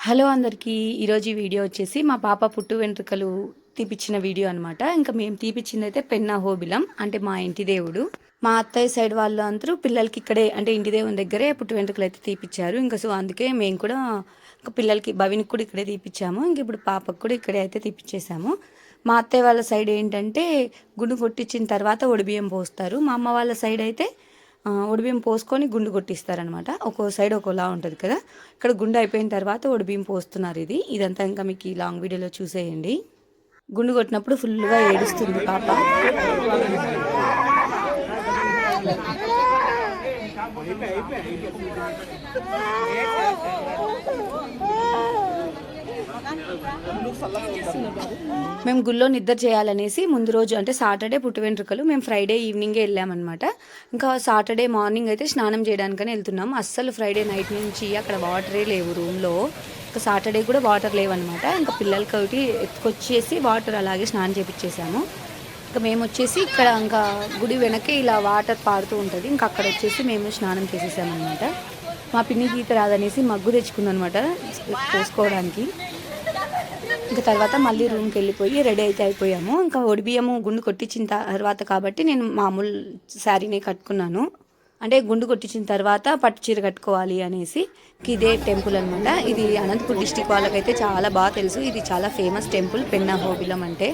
Hello అందరికీ. ఈరోజు ఈ వీడియో వచ్చేసి మా పాప పుట్టు వెంట్రుకలు తీపిచ్చిన వీడియో అనమాట. ఇంకా మేము తీపిచ్చింది అయితే పెన్నా హోబిలం, అంటే మా ఇంటి దేవుడు. మా అత్తయ్య సైడ్ వాళ్ళు అందరూ పిల్లలకి ఇక్కడే, అంటే ఇంటి దేవుని దగ్గరే పుట్టు వెంట్రుకలు అయితే తీపిచ్చారు. ఇంకా సో అందుకే మేము కూడా ఇంకా పిల్లలకి భవినికి కూడా ఇక్కడే తీపిచ్చాము. ఇంక ఇప్పుడు పాపకు కూడా ఇక్కడే అయితే తీపిచ్చేసాము. మా అత్తయ్య వాళ్ళ సైడ్ ఏంటంటే గుండు కొట్టించిన తర్వాత ఒడిబియ్యం పోస్తారు. మా అమ్మ వాళ్ళ సైడ్ అయితే ఒడిబియ్యం పోసుకొని గుండు కొట్టిస్తారనమాట. ఒక్కో సైడ్ ఒక్కోలా ఉంటుంది కదా. ఇక్కడ గుండు అయిపోయిన తర్వాత ఒడిబియ్యం పోస్తున్నారు. ఇదంతా ఇంకా మీకు ఈ లాంగ్ వీడియోలో చూసేయండి. గుండు కొట్టినప్పుడు ఫుల్గా ఏడుస్తుంది పాప. మేము గుళ్ళో నిద్ర చేయాలనేసి ముందు రోజు, అంటే సాటర్డే పుట్టు వెంట్రుకలు మేము ఫ్రైడే ఈవినింగే వెళ్ళామన్నమాట. ఇంకా సాటర్డే మార్నింగ్ అయితే స్నానం చేయడానికని వెళ్తున్నాం. అస్సలు ఫ్రైడే నైట్ నుంచి అక్కడ వాటరే లేవు రూమ్లో. ఇంకా సాటర్డే కూడా వాటర్ లేవన్నమాట. ఇంకా పిల్లలకి ఒకటి ఎత్తుకొచ్చేసి వాటర్ అలాగే స్నానం చేపించేసాము. ఇంకా మేము వచ్చేసి ఇక్కడ ఇంకా గుడి వెనకే ఇలా వాటర్ పారుతూ ఉంటుంది. ఇంకా అక్కడ వచ్చేసి మేము స్నానం చేసేసామన్నమాట. మా పిన్ని గీత రాదనేసి మగ్గు తెచ్చుకుందనమాట పోసుకోవడానికి. ఇంకా తర్వాత మళ్ళీ రూమ్కి వెళ్ళిపోయి రెడీ అయితే అయిపోయాము. ఇంకా ఒడిబియ్యము గుండు కొట్టించిన తర్వాత కాబట్టి నేను మామూలు శారీనే కట్టుకున్నాను. అంటే గుండు కొట్టించిన తర్వాత పట్టు చీర కట్టుకోవాలి అనేసి. ఇదే టెంపుల్ అనమాట. ఇది అనంతపూర్ డిస్టిక్ వాళ్ళకైతే చాలా బాగా తెలుసు. ఇది చాలా ఫేమస్ టెంపుల్ పెన్నా హోబిలం అంటే.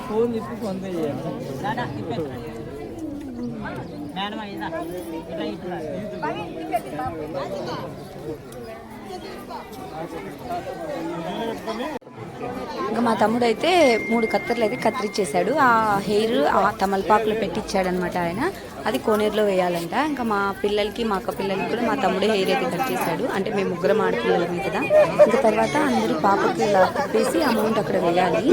ఫోన్ చెప్పి పొందే ఇంకా మా తమ్ముడు అయితే 3 కత్తెరలు అయితే కత్తిరించేశాడు. ఆ హెయిర్ ఆ తమలపాకులో పెట్టించాడు అనమాట ఆయన. అది కోనేరులో వేయాలంట. ఇంకా మా పిల్లలకి, మా అక్క పిల్లలకి కూడా మా తమ్ముడే హెయిర్ అయితే కట్ చేశాడు. అంటే మేము ముగ్గురం ఆడపిల్లలమే కదా. ఇంకా తర్వాత అందరూ పాపకి ఇలా తిప్పేసి అమౌంట్ అక్కడ వేయాలి.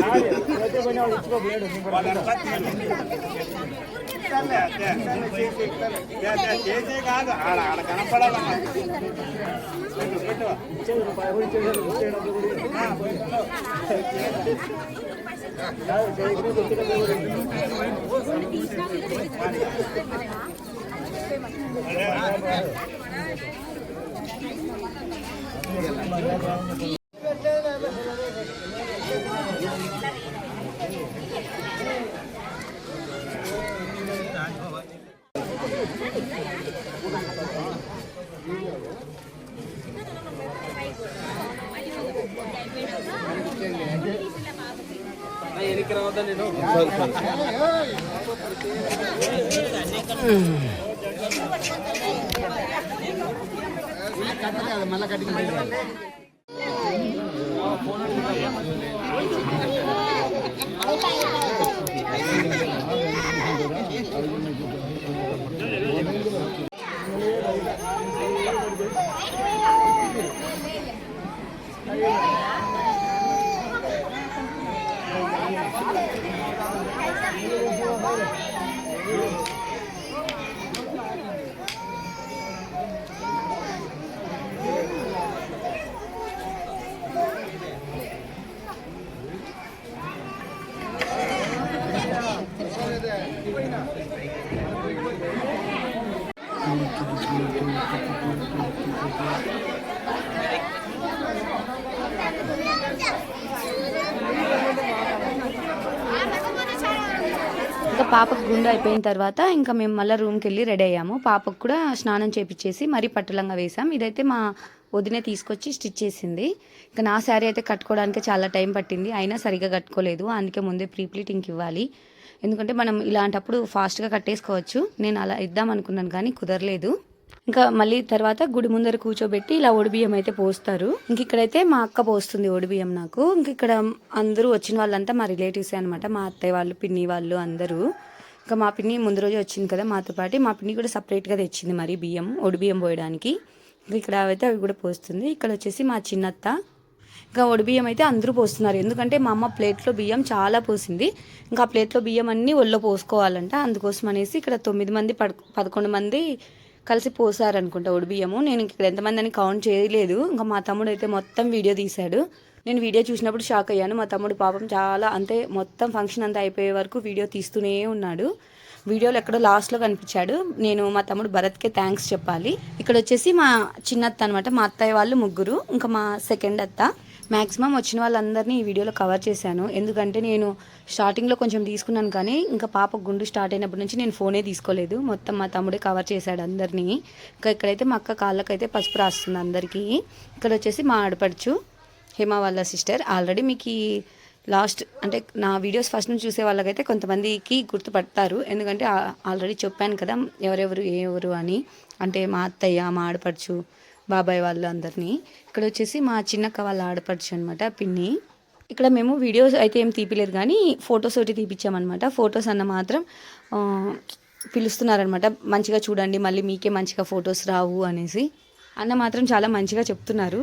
మళ్ళా కట్టి ఇంకా పాపకు గుండు అయిపోయిన తర్వాత ఇంకా మేము మళ్ళీ రూమ్కి వెళ్ళి రెడీ అయ్యాము. పాపకు కూడా స్నానం చేపించేసి మరీ పట్టులంగా వేసాం. ఇదైతే మా వదినే తీసుకొచ్చి స్టిచ్ చేసింది. ఇంకా నా శారీ అయితే కట్టుకోవడానికి చాలా టైం పట్టింది, అయినా సరిగా కట్టుకోలేదు. అందుకే ముందే ప్రీ ప్లీటింగ్కి ఇవ్వాలి. ఎందుకంటే మనం ఇలాంటప్పుడు ఫాస్ట్గా కట్టేసుకోవచ్చు. నేను అలా ఇద్దాం అనుకున్నాను కానీ కుదరలేదు. ఇంకా మళ్ళీ తర్వాత గుడి ముందర కూర్చోబెట్టి ఇలా ఒడిబియ్యం అయితే పోస్తారు. ఇంక ఇక్కడైతే మా అక్క పోస్తుంది ఒడిబియ్యం నాకు. ఇంక ఇక్కడ అందరూ వచ్చిన వాళ్ళంతా మా రిలేటివ్సే అనమాట, మా అత్తయ్య వాళ్ళు, పిన్ని వాళ్ళు అందరూ. ఇంకా మా పిన్ని ముందు రోజే వచ్చింది కదా మాతో పాటు, మా పిన్ని కూడా సపరేట్గా తెచ్చింది మరి బియ్యం, ఒడిబియ్యం పోయడానికి. ఇక్కడ అయితే అవి కూడా పోస్తుంది. ఇక్కడ వచ్చేసి మా చిన్నత్త. ఇంకా ఒడిబియ్యం అయితే అందరూ పోస్తున్నారు, ఎందుకంటే మా అమ్మ ప్లేట్లో బియ్యం చాలా పోసింది. ఇంకా ఆ ప్లేట్లో బియ్యం అన్నీ ఒళ్ళో పోసుకోవాలంట, అందుకోసం అనేసి ఇక్కడ 9 మంది 11 మంది కలిసి పోసారనుకుంటా ఒడిబియ్యము. నేను ఇక్కడ ఎంతమంది అని కౌంట్ చేయలేదు. ఇంకా మా తమ్ముడు అయితే మొత్తం వీడియో తీశాడు. నేను వీడియో చూసినప్పుడు షాక్ అయ్యాను. మా తమ్ముడు పాపం చాలా, అంటే మొత్తం ఫంక్షన్ అంతా అయిపోయే వరకు వీడియో తీస్తూనే ఉన్నాడు. వీడియోలో ఎక్కడో లాస్ట్లో కనిపించాడు. నేను మా తమ్ముడు భరత్కే థ్యాంక్స్ చెప్పాలి. ఇక్కడ వచ్చేసి మా చిన్నత్త అనమాట, మా అత్తయ్య వాళ్ళు ముగ్గురు, ఇంకా మా సెకండ్ అత్త. మ్యాక్సిమం వచ్చిన వాళ్ళందరినీ ఈ వీడియోలో కవర్ చేశాను, ఎందుకంటే నేను స్టార్టింగ్లో కొంచెం తీసుకున్నాను, కానీ ఇంకా పాప గుండు స్టార్ట్ అయినప్పటి నుంచి నేను ఫోనే తీసుకోలేదు. మొత్తం మా తమ్ముడే కవర్ చేశాడు అందరినీ. ఇంకా ఇక్కడైతే మా అక్క కాళ్ళకైతే పసుపు రాస్తుంది అందరికీ. ఇక్కడ వచ్చేసి మా ఆడపడుచు హేమ వాళ్ళ సిస్టర్. ఆల్రెడీ మీకు లాస్ట్, అంటే నా వీడియోస్ ఫస్ట్ నుంచి చూసే వాళ్ళకైతే కొంతమందికి గుర్తుపడతారు, ఎందుకంటే ఆల్రెడీ చెప్పాను కదా ఎవరెవరు ఎవరు అని. అంటే మా అత్తయ్య, మా ఆడపడుచు, బాబాయ్ వాళ్ళు అందరినీ. ఇక్కడ వచ్చేసి మా చిన్నక్క వాళ్ళ ఆడపడుచు అనమాట, పిన్ని. ఇక్కడ మేము వీడియోస్ అయితే ఏం తీపిలేదు, కానీ ఫొటోస్ ఒకటి తీపిచ్చామన్నమాట. ఫొటోస్ అన్న మాత్రం పిలుస్తున్నారనమాట, మంచిగా చూడండి మళ్ళీ మీకే మంచిగా ఫొటోస్ రావు అనేసి. అన్న మాత్రం చాలా మంచిగా చెప్తున్నారు.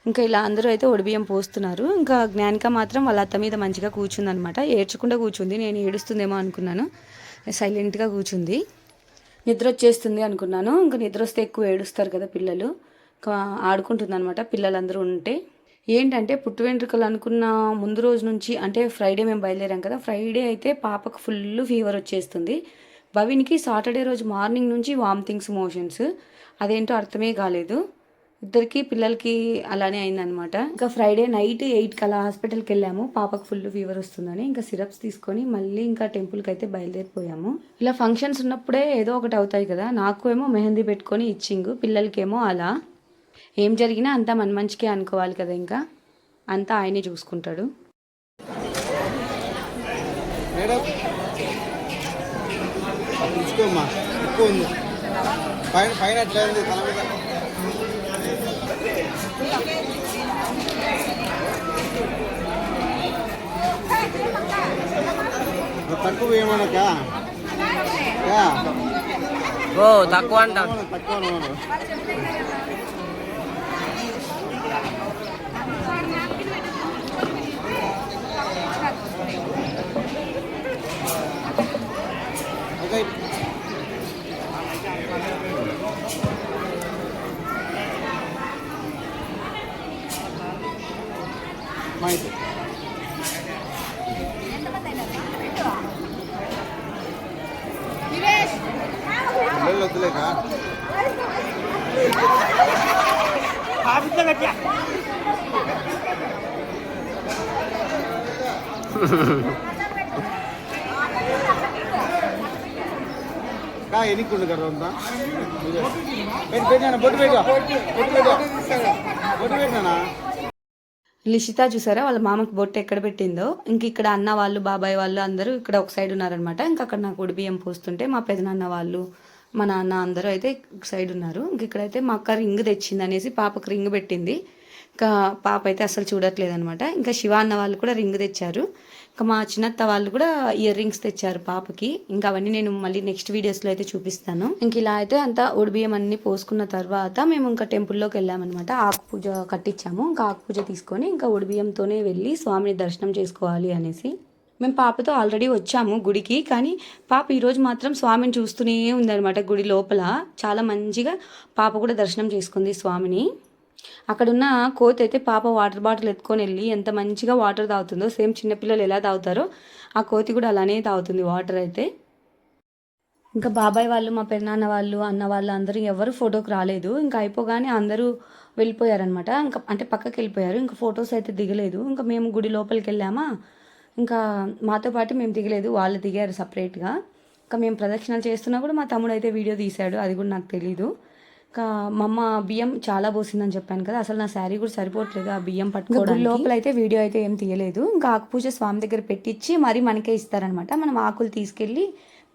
ఇంకా ఇలా అందరూ అయితే ఒడిబియ్యం పోస్తున్నారు. ఇంకా జ్ఞానిక మాత్రం వాళ్ళ అత్త మీద మంచిగా కూర్చుందనమాట, ఏడ్చకుండా కూర్చుంది. నేను ఏడుస్తుందేమో అనుకున్నాను, సైలెంట్గా కూర్చుంది. నిద్ర వచ్చేస్తుంది అనుకున్నాను, ఇంకా నిద్ర వస్తే ఎక్కువ ఏడుస్తారు కదా పిల్లలు. ఇంకా ఆడుకుంటుంది అనమాట పిల్లలందరూ ఉంటే. ఏంటంటే పుట్టు వెంట్రుకలు అనుకున్న ముందు రోజు నుంచి, అంటే ఫ్రైడే మేము బయలుదేరాం కదా, ఫ్రైడే అయితే పాపకు ఫుల్ ఫీవర్ వచ్చేస్తుంది. భవినికి సాటర్డే రోజు మార్నింగ్ నుంచి వామిటింగ్స్, మోషన్స్, అదేంటో అర్థమే కాలేదు. ఇద్దరికి పిల్లలకి అలానే అయిందనమాట. ఇంకా ఫ్రైడే నైట్ 8కి అలా హాస్పిటల్కి వెళ్ళాము, పాపకు ఫుల్ ఫీవర్ వస్తుందని. ఇంకా సిరప్స్ తీసుకొని మళ్ళీ ఇంకా టెంపుల్కి అయితే బయలుదేరిపోయాము. ఇలా ఫంక్షన్స్ ఉన్నప్పుడే ఏదో ఒకటి అవుతాయి కదా. నాకు ఏమో మెహందీ పెట్టుకొని ఇచ్చింగ్, పిల్లలకేమో అలా. ఏం జరిగినా అంతా మన మంచికే అనుకోవాలి కదా, ఇంకా అంతా ఆయనే చూసుకుంటాడు. తక్కువ ఏమనక తక్కువ అంటాను, తక్కువ మాహితి పిల్లలు వద్దులేక ఎన్నికుండు కదా బొట్టు పెట్టినా. లిషిత చూసారా వాళ్ళ మామకి బొట్టు ఎక్కడ పెట్టిందో. ఇంక ఇక్కడ అన్న వాళ్ళు, బాబాయ్ వాళ్ళు అందరూ ఇక్కడ ఒక సైడ్ ఉన్నారనమాట. ఇంకా అక్కడ నాకు ఒడిబియ్యం పోస్తుంటే మా పెదనాన్న వాళ్ళు, మా నాన్న అందరూ అయితే ఒక సైడ్ ఉన్నారు. ఇంక ఇక్కడైతే మా అక్క రింగ్ తెచ్చింది అనేసి పాపకు రింగ్ పెట్టింది. ఇంకా పాప అయితే అసలు చూడట్లేదు అనమాట. ఇంకా శివ అన్న వాళ్ళు కూడా రింగ్ తెచ్చారు. ఇంకా మా చిన్నత్త వాళ్ళు కూడా ఇయర్ రింగ్స్ తెచ్చారు పాపకి. ఇంకా అవన్నీ నేను మళ్ళీ నెక్స్ట్ వీడియోస్లో అయితే చూపిస్తాను. ఇంక ఇలా అయితే అంతా ఒడిబియ్యం అన్ని పోసుకున్న తర్వాత మేము ఇంకా టెంపుల్లోకి వెళ్ళామన్నమాట. ఆకు పూజ కట్టించాము. ఇంకా ఆకు పూజ తీసుకొని ఇంకా ఒడిబియ్యంతోనే వెళ్ళి స్వామిని దర్శనం చేసుకోవాలి అనేసి మేము పాపతో ఆల్రెడీ వచ్చాము గుడికి. కానీ పాప ఈరోజు మాత్రం స్వామిని చూస్తూనే ఉందన్నమాట గుడి లోపల. చాలా మంచిగా పాప కూడా దర్శనం చేసుకుంది స్వామిని. అక్కడున్న కోతి అయితే పాప వాటర్ బాటిల్ ఎత్తుకొని వెళ్ళి ఎంత మంచిగా వాటర్ తాగుతుందో, సేమ్ చిన్నపిల్లలు ఎలా తాగుతారో ఆ కోతి కూడా అలానే తాగుతుంది వాటర్ అయితే. ఇంకా బాబాయ్ వాళ్ళు, మా పెద్దనాన్న వాళ్ళు, అన్న వాళ్ళు అందరూ ఎవరు ఫోటోకి రాలేదు. ఇంకా అయిపోగానే అందరూ వెళ్ళిపోయారనమాట. ఇంకా అంటే పక్కకి వెళ్ళిపోయారు. ఇంకా ఫొటోస్ అయితే దిగలేదు. ఇంకా మేము గుడి లోపలికి వెళ్ళామా, ఇంకా మాతో పాటు మేము దిగలేదు, వాళ్ళు దిగారు సపరేట్గా. ఇంకా మేము ప్రదక్షిణలు చేస్తున్నా కూడా మా తమ్ముడు అయితే వీడియో తీశాడు, అది కూడా నాకు తెలీదు. ఇంకా మా అమ్మ బియ్యం చాలా పోసిందని చెప్పాను కదా, అసలు నా శారీ కూడా సరిపోవట్లేదు ఆ బియ్యం పట్టుకోవడానికి. లోపల అయితే వీడియో అయితే ఏం తీయలేదు. ఇంకా ఆకుపూజ స్వామి దగ్గర పెట్టించి మరి మనకే ఇస్తారనమాట. మనం ఆకులు తీసుకెళ్ళి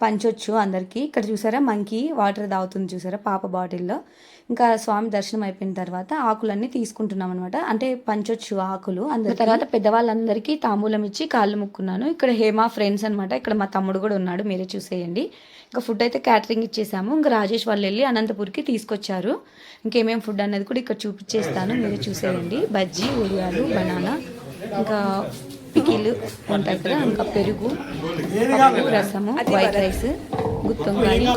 పంచొచ్చు అందరికీ. ఇక్కడ చూసారా మంకీ వాటర్ తాగుతుంది చూసారా పాప బాటిల్లో. ఇంకా స్వామి దర్శనం అయిపోయిన తర్వాత ఆకులన్నీ తీసుకుంటున్నాం అనమాట. అంటే పంచొచ్చు ఆకులు అందరి. తర్వాత పెద్దవాళ్ళందరికీ తాంబూలం ఇచ్చి కాళ్ళు ముక్కున్నాను. ఇక్కడ హేమ ఫ్రెండ్స్ అనమాట. ఇక్కడ మా తమ్ముడు కూడా ఉన్నాడు, మీరే చూసేయండి. ఇంకా ఫుడ్ అయితే క్యాటరింగ్ ఇచ్చేసాము. ఇంకా రాజేష్ వాళ్ళు వెళ్ళి అనంతపూర్కి తీసుకొచ్చారు. ఇంకేమేమి ఫుడ్ అనేది కూడా ఇక్కడ చూపించేస్తాను, మీరే చూసేయండి. బజ్జీ, ఉడియాలు, బనానా, ఇంకా పికిలు ఉంటాయి కదా, ఇంకా పెరుగు, పప్పు, రసము, వైట్ రైస్, గుత్తొంకాయ,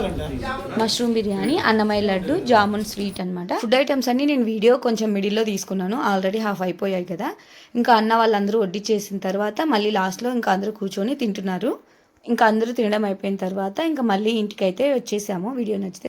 మష్రూమ్ బిర్యానీ, అన్నమయ్య లడ్డు, జామున్ స్వీట్ అనమాట. ఫుడ్ ఐటమ్స్ అన్ని నేను వీడియో కొంచెం మిడిల్లో తీసుకున్నాను, ఆల్రెడీ హాఫ్ అయిపోయాయి కదా. ఇంకా అన్న వాళ్ళందరూ వడ్డీ చేసిన తర్వాత మళ్ళీ లాస్ట్లో ఇంకా అందరూ కూర్చొని తింటున్నారు. ఇంకా అందరూ తినడం అయిపోయిన తర్వాత ఇంకా మళ్ళీ ఇంటికి అయితే వచ్చేసాము. వీడియో నచ్చితే